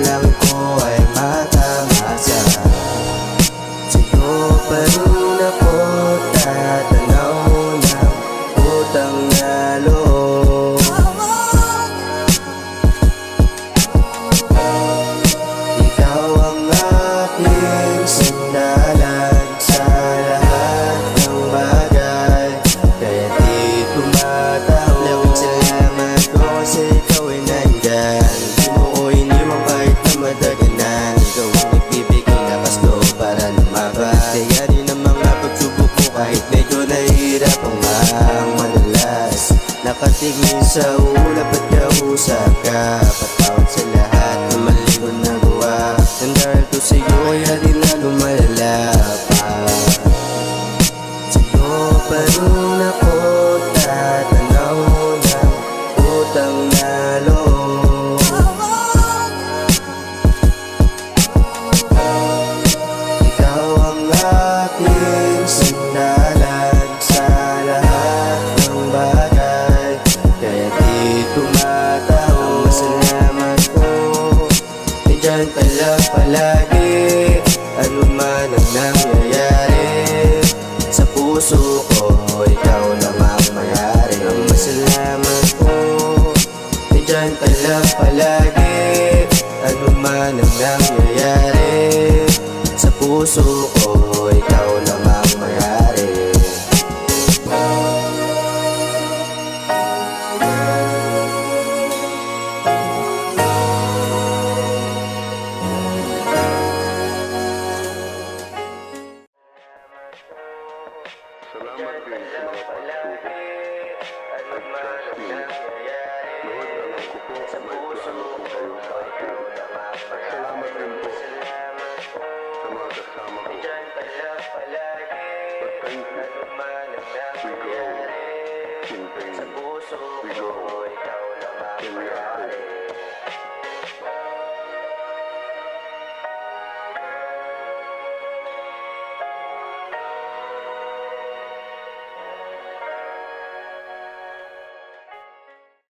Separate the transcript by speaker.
Speaker 1: lang ko ay matamasa. Sa'yo pa rin ako tatanaw ng utang na loob. Ikaw ang aking sandalan sa lahat ng bagay, kaya di tumataw. Lawing salamat ko kasi ikaw ay nandyan. Di mo ko iniwan kahit na madaganan. Ikaw ang nagbibigay lakas loob para lumaban. Kaya rin ang mga pagsubok ko kahit medyo nahihirap ang madalas. Nakatingin sa ulap at kausap ka, patawad sa lahat na mali ko nagawa. Nang dahil ko sa'yo kaya di na lumalala pa. Sa'yo pa rin ako tatanaw ng utang na loob. Ikaw ang aking sandalan sa lahat ng bagay, kaya di tumataw. Ang masalamat ko, nandyan ka lang palagi, ano man ang nangyayari. Sa puso ko, ikaw lang ang mayari. Ang masalamat ko, nandyan ka lang palagi, ano man ang nangyayari. Sa puso ko, ikaw lang ang mayari.
Speaker 2: Salamat din sa mga pagsubok at trust me. Lord, alam ko po may plano po kayo sa akin. At salamat din po sa mga kasama ko. But thank you. We grow in pain. We grow in reality.